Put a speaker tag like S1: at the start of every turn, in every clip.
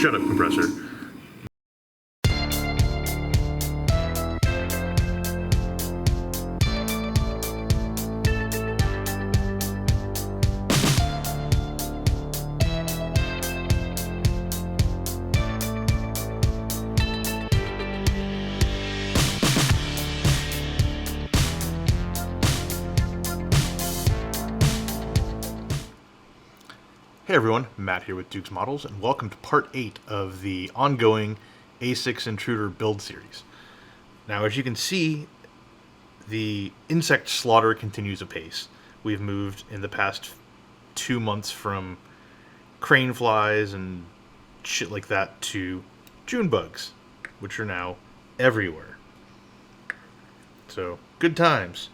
S1: Shut up, compressor. Hey everyone, Matt here with Duke's Models, and welcome to part 8 of the ongoing A6 Intruder build series. Now, as you can see, the insect slaughter continues apace. We've moved in the past 2 months from crane flies and shit like that to June bugs, which are now everywhere. So, good times.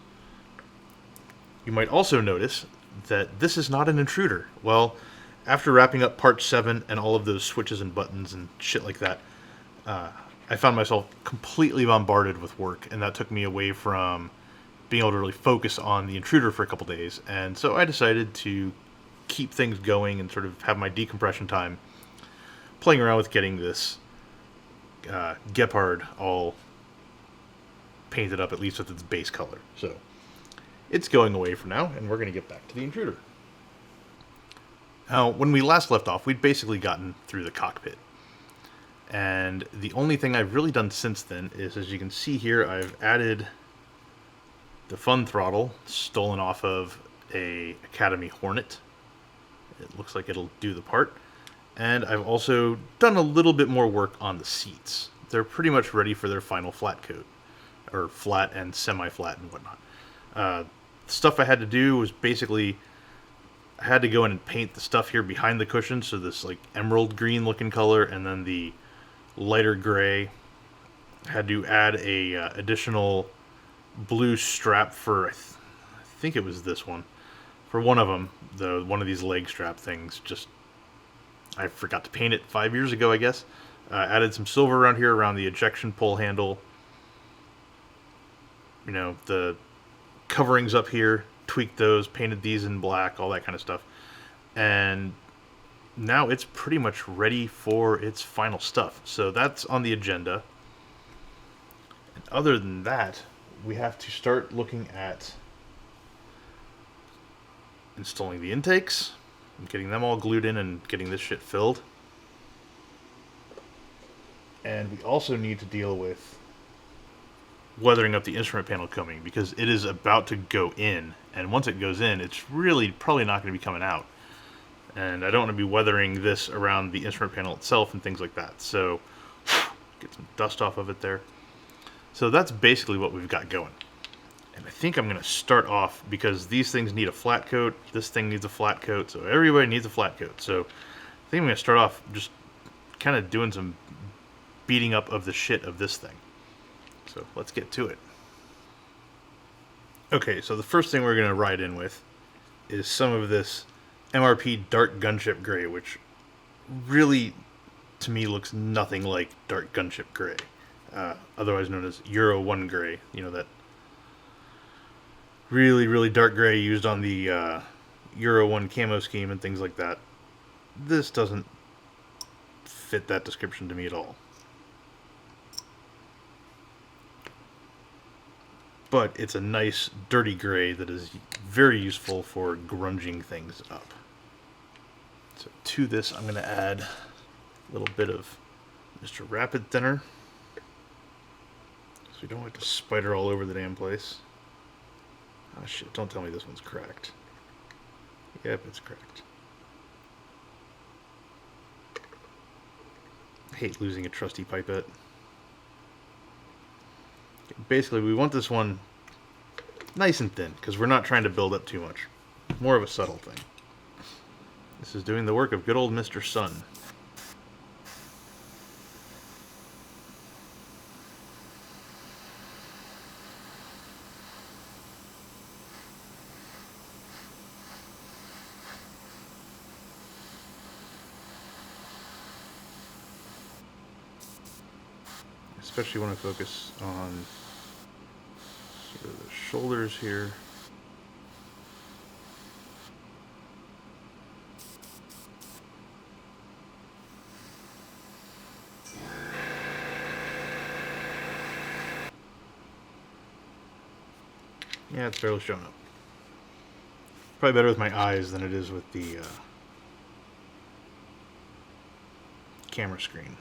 S1: You might also notice that this is not an intruder. Well, after wrapping up part 7 and all of those switches and buttons and shit like that, I found myself completely bombarded with work, and that took me away from being able to really focus on the intruder for a couple days. And so I decided to keep things going and sort of have my decompression time playing around with getting this Gepard all painted up, at least with its base color. So it's going away for now, and we're going to get back to the intruder. Now, when we last left off, we'd basically gotten through the cockpit. And the only thing I've really done since then is, as you can see here, I've added the fun throttle, stolen off of a Academy Hornet. It looks like it'll do the part. And I've also done a little bit more work on the seats. They're pretty much ready for their final flat coat, or flat and semi-flat and whatnot. Stuff I had to do was basically, I had to go in and paint the stuff here behind the cushion, so this like emerald green looking color, and then the lighter gray. I had to add a additional blue strap for, I think it was this one, for one of them, one of these leg strap things. Just, I forgot to paint it 5 years ago, I guess. Added some silver around here, around the ejection pole handle. You know, the coverings up here, tweaked those, painted these in black, all that kind of stuff. And now it's pretty much ready for its final stuff. So that's on the agenda. And other than that, we have to start looking at installing the intakes and getting them all glued in and getting this shit filled. And we also need to deal with weathering up the instrument panel coming, because it is about to go in, and once it goes in, it's really probably not going to be coming out. And I don't want to be weathering this around the instrument panel itself and things like that. So get some dust off of it there. So that's basically what we've got going. And I think I'm going to start off, because these things need a flat coat, this thing needs a flat coat, so everybody needs a flat coat. So I think I'm going to start off just kind of doing some beating up of the shit of this thing. So let's get to it. Okay, so the first thing we're going to ride in with is some of this MRP Dark Gunship Gray, which really, to me, looks nothing like Dark Gunship Gray, otherwise known as Euro 1 Gray. You know, that really, really dark gray used on the Euro 1 camo scheme and things like that. This doesn't fit that description to me at all. But it's a nice dirty gray that is very useful for grunging things up. So to this, I'm going to add a little bit of Mr. Rapid Thinner, so we don't have to spider all over the damn place. Oh shit, don't tell me this one's cracked. Yep, it's cracked. I hate losing a trusty pipette. Basically, we want this one nice and thin, because we're not trying to build up too much. More of a subtle thing. This is doing the work of good old Mr. Sun. Especially when I focus on sort of the shoulders here. Yeah, it's barely showing up. Probably better with my eyes than it is with the camera screen.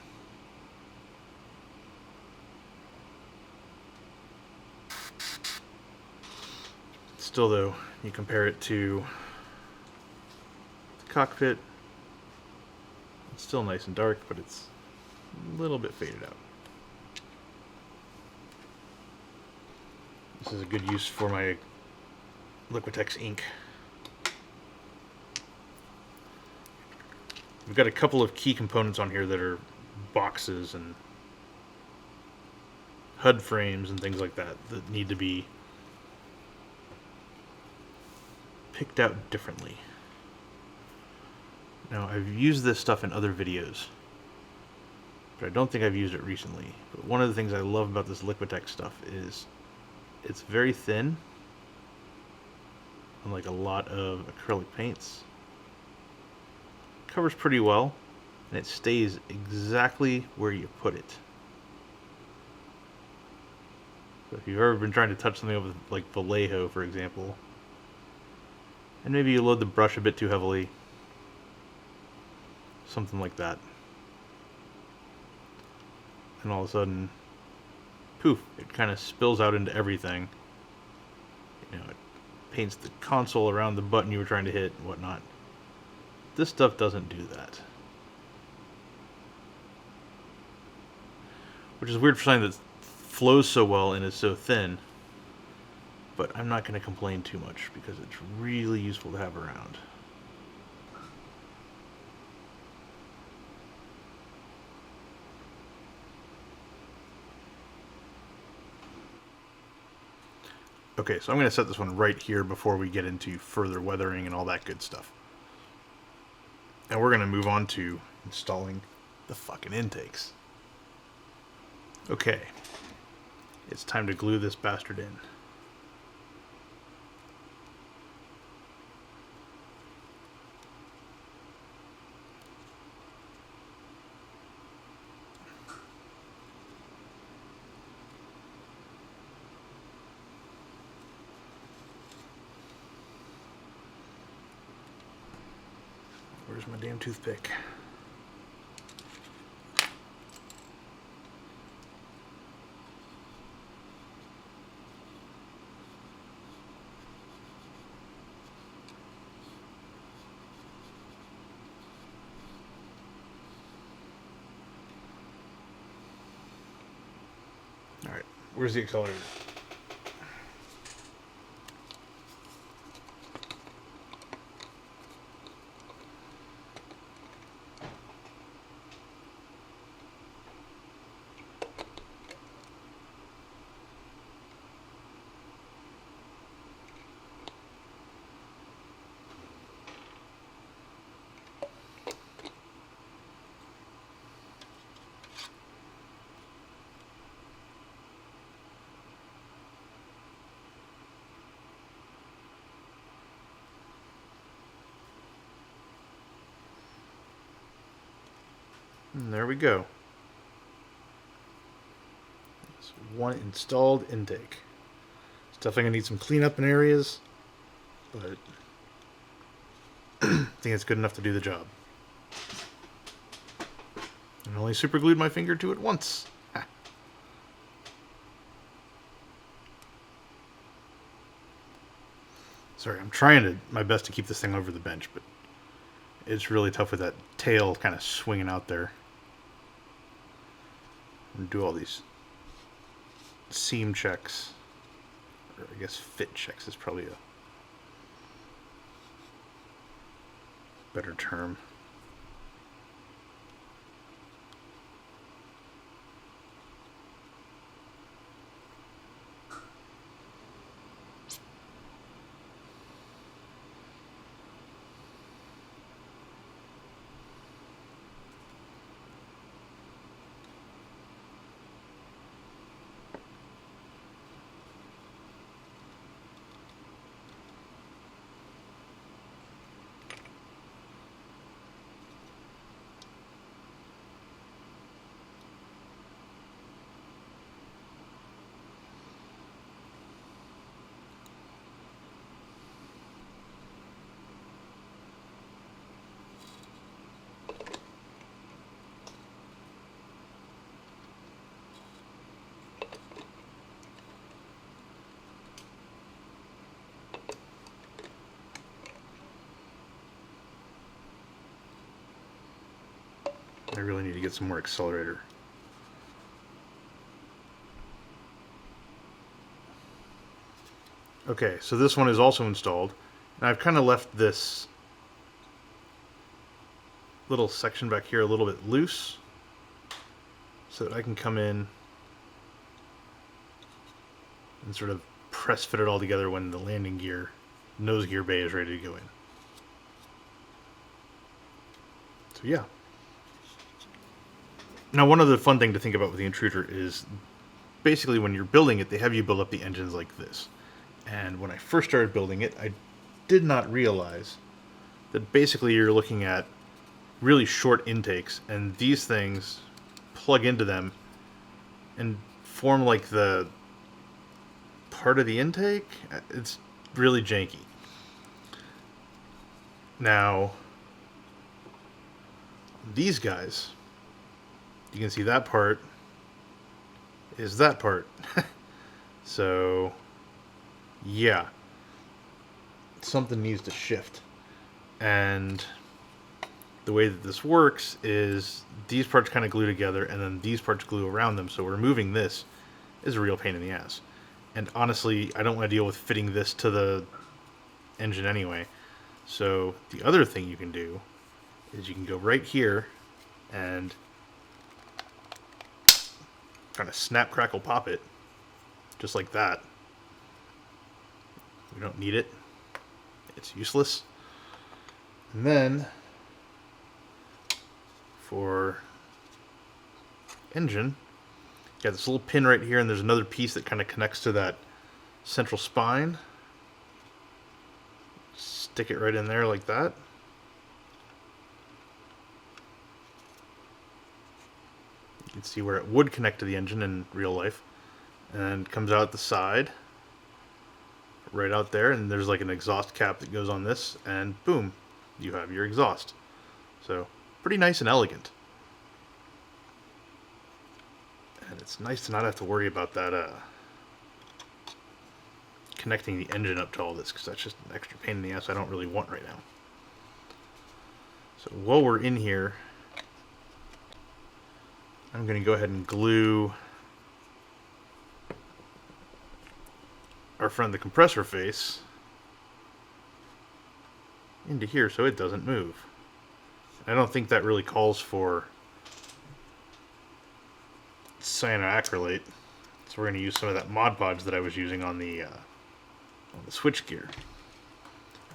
S1: Still, though, you compare it to the cockpit, it's still nice and dark, but it's a little bit faded out. This is a good use for my Liquitex ink. We've got a couple of key components on here that are boxes and HUD frames and things like that that need to be picked out differently. Now, I've used this stuff in other videos, but I don't think I've used it recently. But one of the things I love about this Liquitex stuff is it's very thin, unlike a lot of acrylic paints. Covers pretty well, and it stays exactly where you put it. So if you've ever been trying to touch something with like Vallejo, for example, and maybe you load the brush a bit too heavily, something like that, and all of a sudden, poof, it kind of spills out into everything. You know, it paints the console around the button you were trying to hit and whatnot. This stuff doesn't do that. Which is weird for something that flows so well and is so thin. But I'm not going to complain too much because it's really useful to have around. Okay, so I'm going to set this one right here before we get into further weathering and all that good stuff. And we're going to move on to installing the fucking intakes. Okay, it's time to glue this bastard in. Where's my damn toothpick? Alright, where's the accelerator? And there we go. That's one installed intake. It's definitely going to need some cleanup in areas, but I think it's good enough to do the job. And I only super glued my finger to it once. Ha. Sorry, I'm trying my best to keep this thing over the bench, but it's really tough with that tail kind of swinging out there. And do all these seam checks, or I guess fit checks is probably a better term. I really need to get some more accelerator. Okay, so this one is also installed. And I've kind of left this little section back here a little bit loose so that I can come in and sort of press fit it all together when the landing gear, nose gear bay is ready to go in. So yeah. Now one other fun thing to think about with the Intruder is basically when you're building it, they have you build up the engines like this. And when I first started building it, I did not realize that basically you're looking at really short intakes, and these things plug into them and form like the part of the intake. It's really janky. Now, these guys, you can see that part is that part. So, yeah, something needs to shift. And the way that this works is these parts kind of glue together and then these parts glue around them. So removing this is a real pain in the ass. And honestly, I don't want to deal with fitting this to the engine anyway. So the other thing you can do is you can go right here and kind of snap, crackle, pop it, just like that. We don't need it. It's useless. And then for engine, you got this little pin right here, and there's another piece that kind of connects to that central spine. Stick it right in there like that. You can see where it would connect to the engine in real life. And it comes out the side, right out there, and there's like an exhaust cap that goes on this, and boom, you have your exhaust. So, pretty nice and elegant. And it's nice to not have to worry about that connecting the engine up to all this, because that's just an extra pain in the ass I don't really want right now. So while we're in here, I'm going to go ahead and glue our front of the compressor face into here so it doesn't move. I don't think that really calls for cyanoacrylate, so we're going to use some of that Mod Podge that I was using on the switchgear.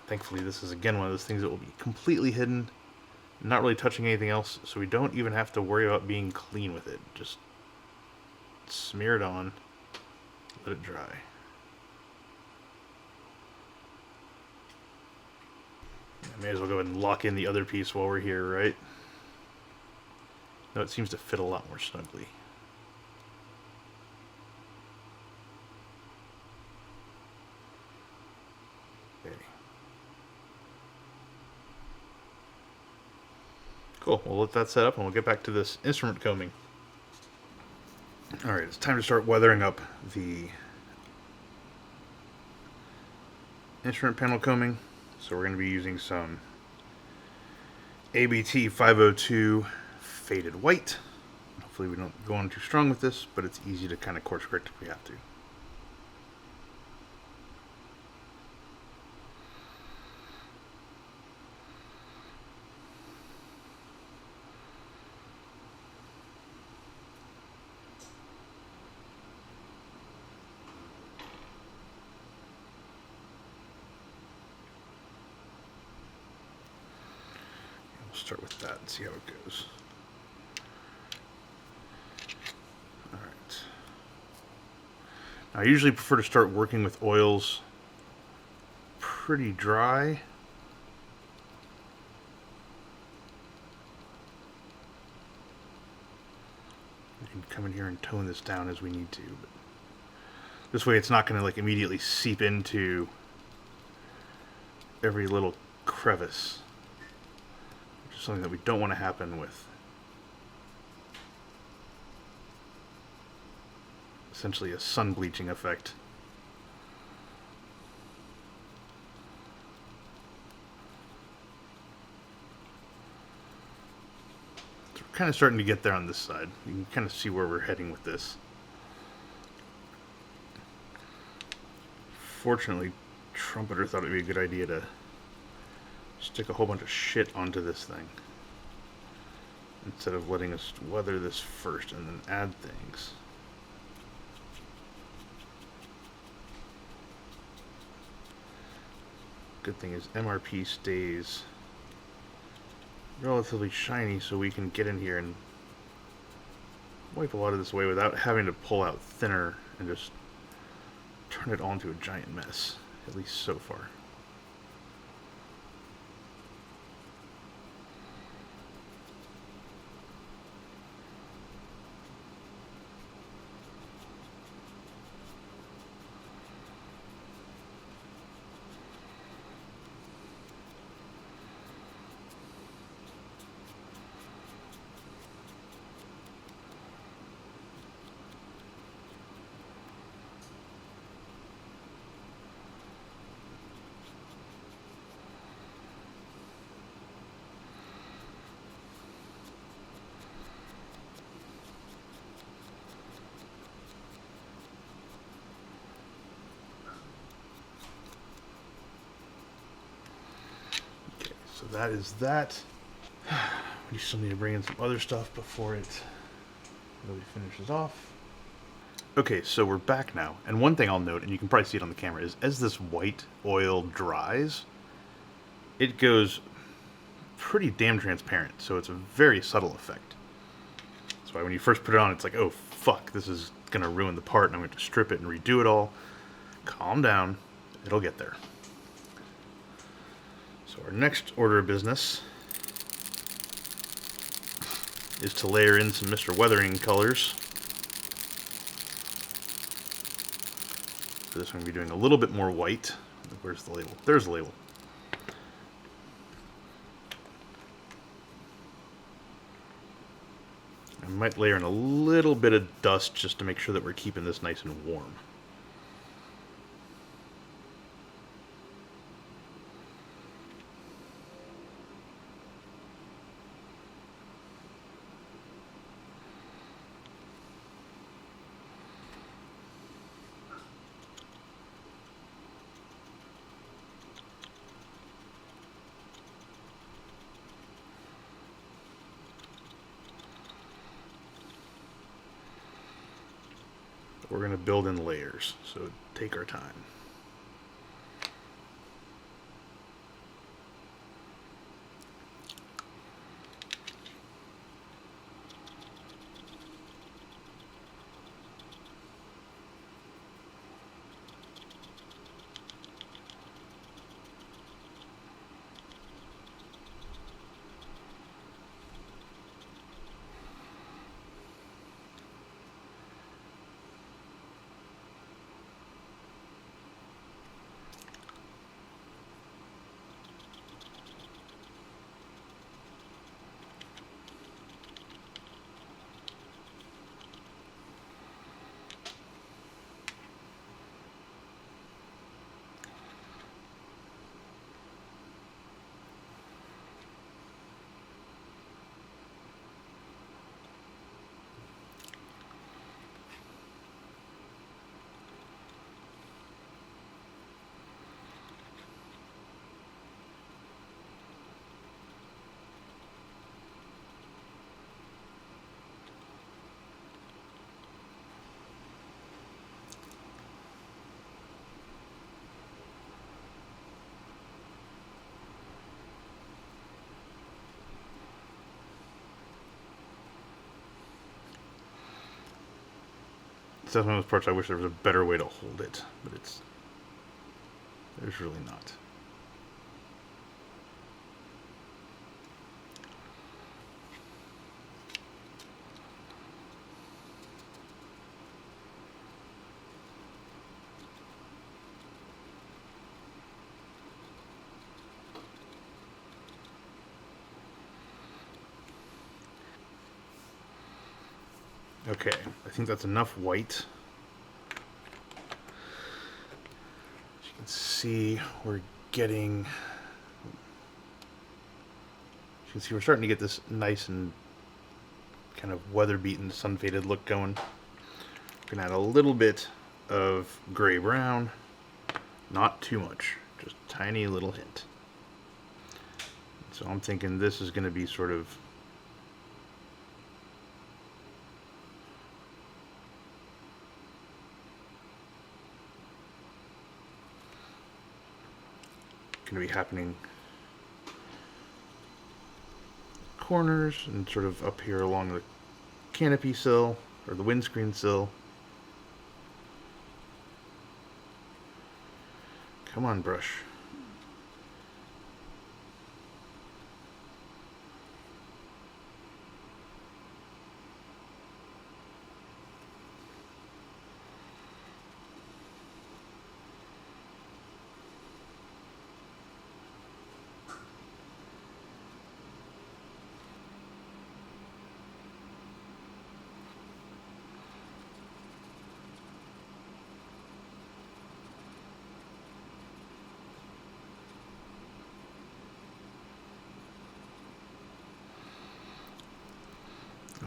S1: Thankfully, this is again one of those things that will be completely hidden, not really touching anything else, so we don't even have to worry about being clean with it. Just smear it on, let it dry. I may as well go ahead and lock in the other piece while we're here, right? No, it seems to fit a lot more snugly. Okay. Cool, we'll let that set up and we'll get back to this instrument combing. Alright, it's time to start weathering up the instrument panel combing. So we're going to be using some ABT 502 faded white. Hopefully we don't go on too strong with this, but it's easy to kind of course correct if we have to. Start with that and see how it goes. Alright. Now, I usually prefer to start working with oils pretty dry. We can come in here and tone this down as we need to, but this way it's not going to like immediately seep into every little crevice. Something that we don't want to happen with essentially a sun bleaching effect. So we're kind of starting to get there on this side. You can kind of see where we're heading with this. Fortunately, Trumpeter thought it would be a good idea to stick a whole bunch of shit onto this thing, instead of letting us weather this first and then add things. Good thing is MRP stays relatively shiny, so we can get in here and wipe a lot of this away without having to pull out thinner and just turn it all into a giant mess, at least so far. So that is that. We still need to bring in some other stuff before it really finishes off. Okay, so we're back now. And one thing I'll note, and you can probably see it on the camera, is as this white oil dries, it goes pretty damn transparent. So it's a very subtle effect. That's why when you first put it on, it's like, oh fuck, this is going to ruin the part, and I'm going to strip it and redo it all. Calm down. It'll get there. So our next order of business is to layer in some Mr. Weathering colors. For this, I'm going to be doing a little bit more white. Where's the label? There's the label. I might layer in a little bit of dust just to make sure that we're keeping this nice and warm. We're going to build in layers, so take our time. That's one of those parts I wish there was a better way to hold it, but there's really not. Okay, I think that's enough white. As you can see, we're starting to get this nice and kind of weather-beaten, sun-faded look going. We're gonna add a little bit of gray-brown, not too much, just a tiny little hint. So I'm thinking this is gonna be sort of gonna be happening corners and sort of up here along the canopy sill or the windscreen sill. Come on, brush.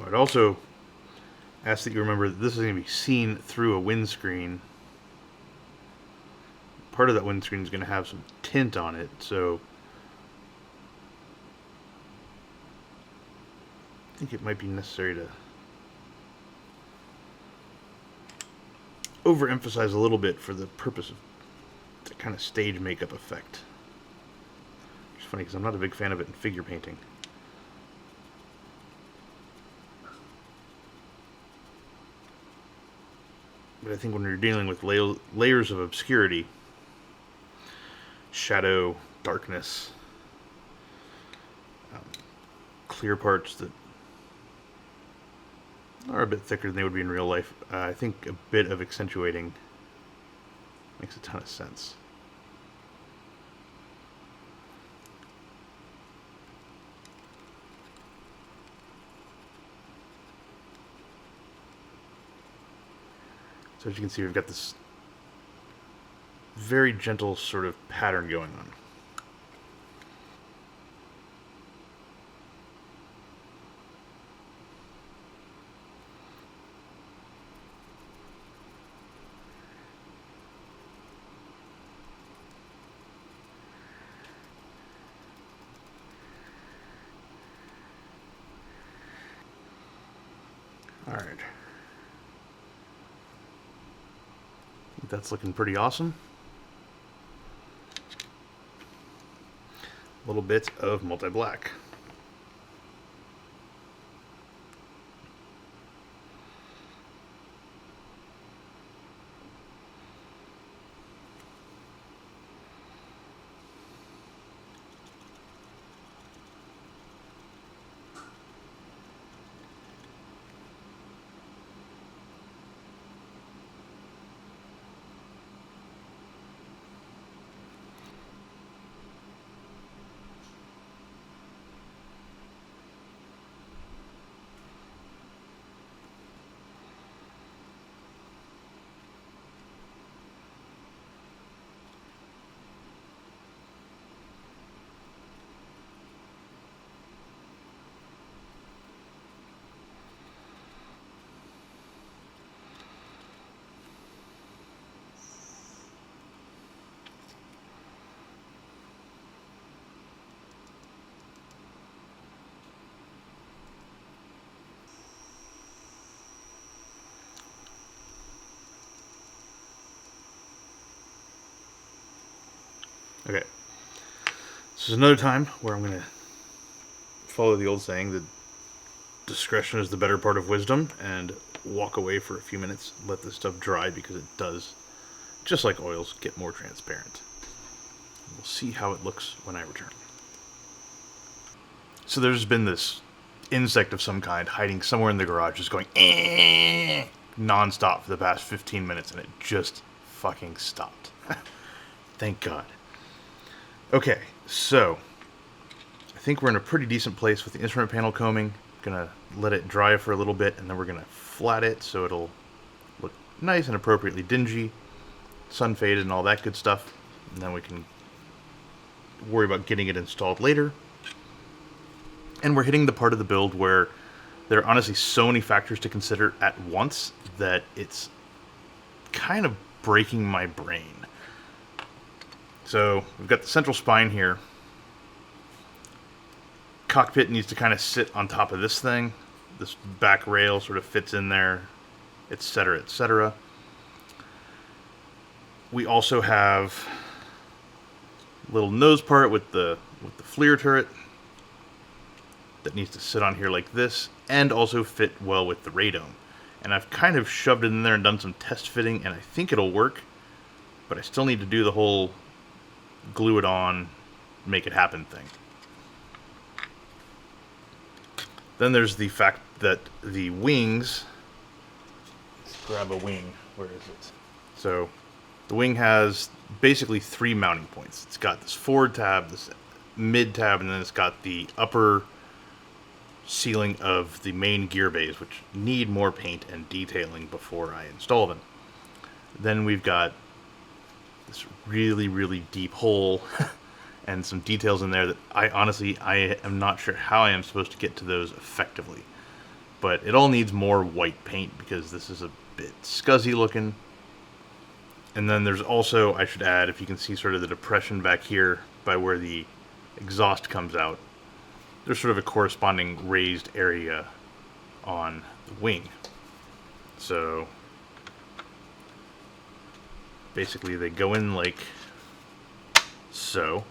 S1: I'd also ask that you remember that this is going to be seen through a windscreen. Part of that windscreen is going to have some tint on it, so I think it might be necessary to overemphasize a little bit for the purpose of the kind of stage makeup effect. It's funny because I'm not a big fan of it in figure painting. But I think when you're dealing with layers of obscurity, shadow, darkness, clear parts that are a bit thicker than they would be in real life, I think a bit of accentuating makes a ton of sense. So as you can see, we've got this very gentle sort of pattern going on. All right. That's looking pretty awesome. A little bit of multi-black. Okay. This is another time where I'm going to follow the old saying that discretion is the better part of wisdom and walk away for a few minutes, let this stuff dry because it does, just like oils, get more transparent. We'll see how it looks when I return. So there's been this insect of some kind hiding somewhere in the garage just going non-stop for the past 15 minutes, and it just fucking stopped. Thank God. Okay, so I think we're in a pretty decent place with the instrument panel combing. Gonna let it dry for a little bit, and then we're gonna flat it so it'll look nice and appropriately dingy, sun faded and all that good stuff. And then we can worry about getting it installed later. And we're hitting the part of the build where There are honestly so many factors to consider at once that it's kind of breaking my brain. So we've got the central spine here. Cockpit needs to kind of sit on top of this thing. This back rail sort of fits in there, etc., etc. We also have a little nose part with the FLIR turret that needs to sit on here like this, and also fit well with the radome. And I've kind of shoved it in there and done some test fitting, and I think it'll work, but I still need to do the whole glue it on, make it happen thing. Then there's the fact that the wings, let's grab a wing, where is it? So the wing has basically 3 mounting points. It's got this forward tab, this mid tab, and then it's got the upper ceiling of the main gear bays, which need more paint and detailing before I install them. Then we've got this really, really deep hole and some details in there that I am not sure how I am supposed to get to those effectively. But it all needs more white paint because this is a bit scuzzy looking. And then there's also, I should add, if you can see sort of the depression back here by where the exhaust comes out, there's sort of a corresponding raised area on the wing. So basically they go in like so,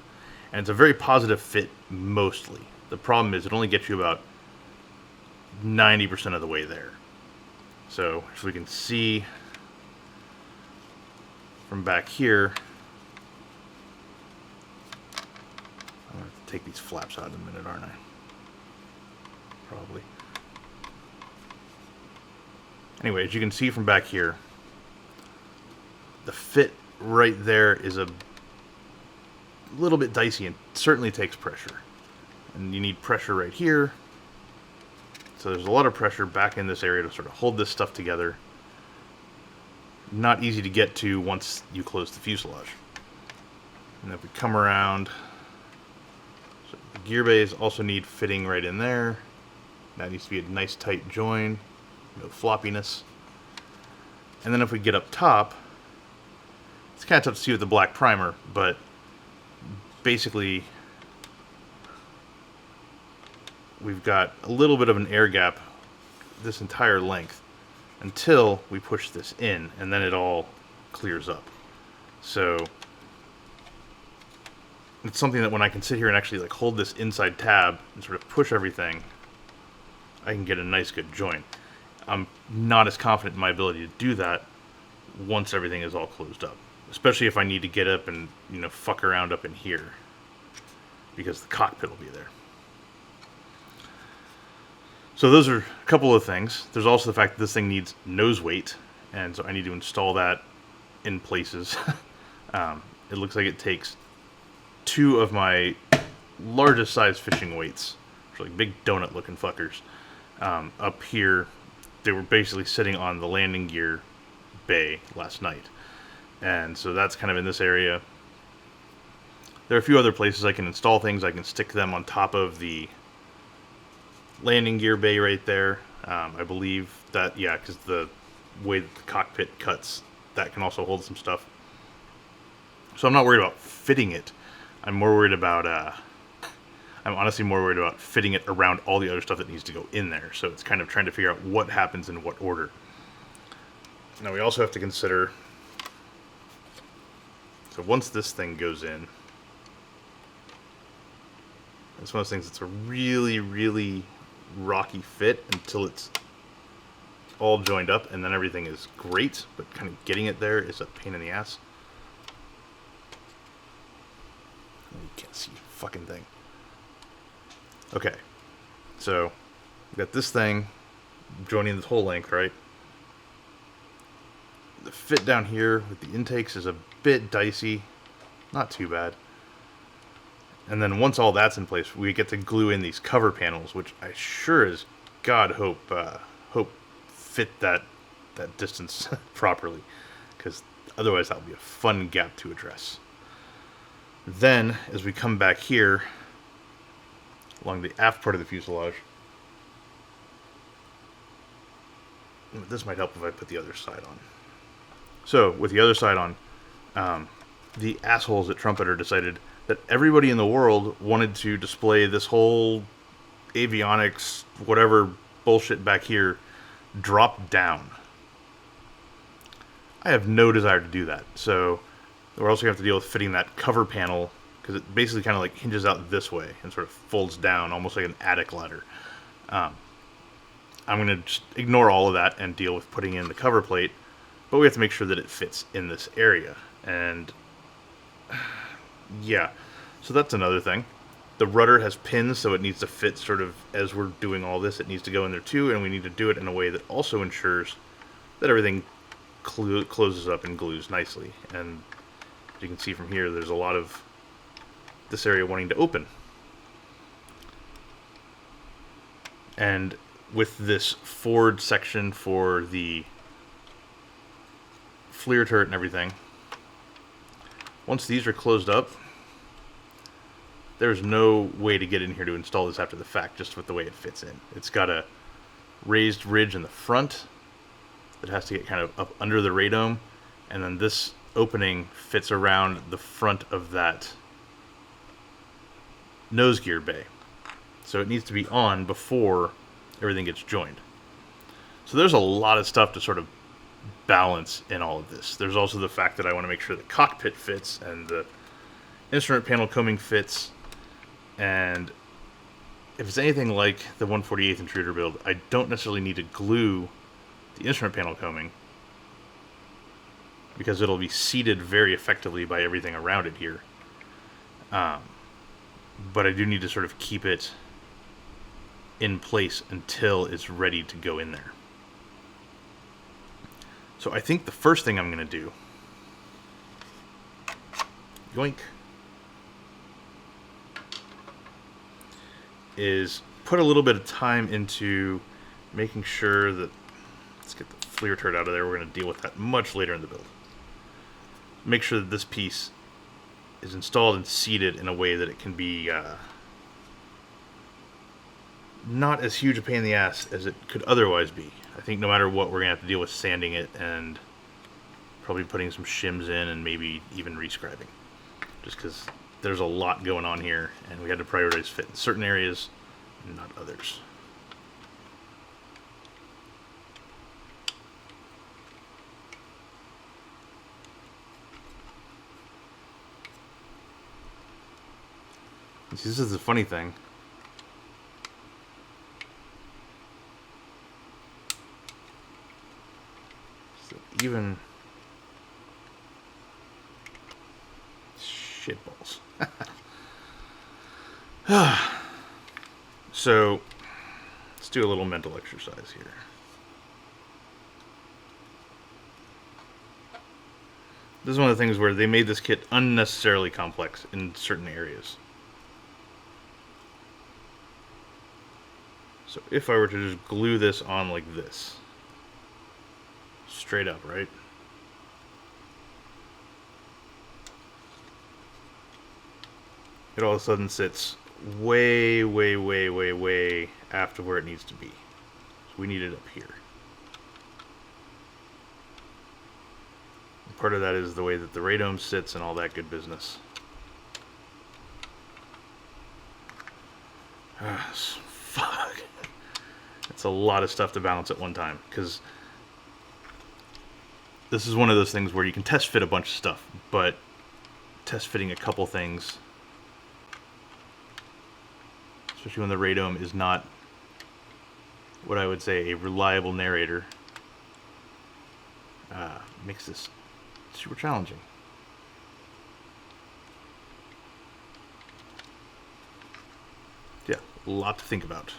S1: and it's a very positive fit mostly. The problem is it only gets you about 90% of the way there. So if we can see from back here, I'm going to take these flaps out in a minute, aren't I? Probably. Anyway, as you can see from back here, the fit right there is a little bit dicey and certainly takes pressure. And you need pressure right here. So there's a lot of pressure back in this area to sort of hold this stuff together. Not easy to get to once you close the fuselage. And if we come around, so the gear bays also need fitting right in there. That needs to be a nice tight join, no floppiness. And then if we get up top, it's kind of tough to see with the black primer, but basically we've got a little bit of an air gap this entire length until we push this in, and then it all clears up. So it's something that when I can sit here and actually like hold this inside tab and sort of push everything, I can get a nice good joint. I'm not as confident in my ability to do that once everything is all closed up, especially if I need to get up and, you know, fuck around up in here because the cockpit will be there. So those are a couple of things. There's also the fact that this thing needs nose weight, and so I need to install that in places. It looks like it takes 2 of my largest size fishing weights, which are like big donut looking fuckers, up here. They were basically sitting on the landing gear bay last night, and so that's kind of in this area. There are a few other places I can install things. I can stick them on top of the landing gear bay right there. I believe that, yeah, because the way that the cockpit cuts, that can also hold some stuff. So I'm not worried about fitting it. I'm more worried about, I'm honestly more worried about fitting it around all the other stuff that needs to go in there. So it's kind of trying to figure out what happens in what order. Now we also have to consider, so once this thing goes in, it's one of those things that's a really, really rocky fit until it's all joined up, and then everything is great, but kind of getting it there is a pain in the ass. You can't see a fucking thing. Okay, so we've got this thing joining this whole length, right? The fit down here with the intakes is a bit dicey, not too bad. And then once all that's in place, we get to glue in these cover panels, which I sure as God hope fit that distance properly, because otherwise that would be a fun gap to address. Then, as we come back here, along the aft part of the fuselage, This might help if I put the other side on. So, with the other side on, the assholes at Trumpeter decided that everybody in the world wanted to display this whole avionics, whatever bullshit back here, drop down. I have no desire to do that. So, we're also going to have to deal with fitting that cover panel, because it basically kind of like hinges out this way and sort of folds down, almost like an attic ladder. I'm going to just ignore all of that and deal with putting in the cover plate, but we have to make sure that it fits in this area. And yeah, so that's another thing. The rudder has pins, so it needs to fit sort of as we're doing all this. It needs to go in there too, and we need to do it in a way that also ensures that everything closes up and glues nicely. And as you can see from here, there's a lot of this area wanting to open. And with this forward section for the FLIR turret and everything, once these are closed up, there's no way to get in here to install this after the fact, just with the way it fits in. It's got a raised ridge in the front that has to get kind of up under the radome, and then this opening fits around the front of that nose gear bay. So it needs to be on before everything gets joined. So there's a lot of stuff to sort of balance in all of this. There's also the fact that I want to make sure the cockpit fits and the instrument panel combing fits. And if it's anything like the 148th Intruder build, I don't necessarily need to glue the instrument panel combing, because it'll be seated very effectively by everything around it here. But I do need to sort of keep it in place until it's ready to go in there. So I think the first thing I'm going to do, yoink, is put a little bit of time into making sure that, let's get the FLIR turret out of there, we're going to deal with that much later in the build. Make sure that this piece is installed and seated in a way that it can be not as huge a pain in the ass as it could otherwise be. I think no matter what, we're going to have to deal with sanding it and probably putting some shims in and maybe even rescribing. Just because there's a lot going on here, and we had to prioritize fit in certain areas and not others. See, this is the funny thing. So even shitballs. So let's do a little mental exercise here. This is one of the things where they made this kit unnecessarily complex in certain areas. So if I were to just glue this on like this, straight up, right? It all of a sudden sits way, way, way, way, way after where it needs to be. So we need it up here. And part of that is the way that the radome sits and all that good business. Fuck. It's a lot of stuff to balance at one time, because this is one of those things where you can test fit a bunch of stuff, but test fitting a couple things, especially when the radome is not what I would say a reliable narrator, makes this super challenging. Yeah, a lot to think about.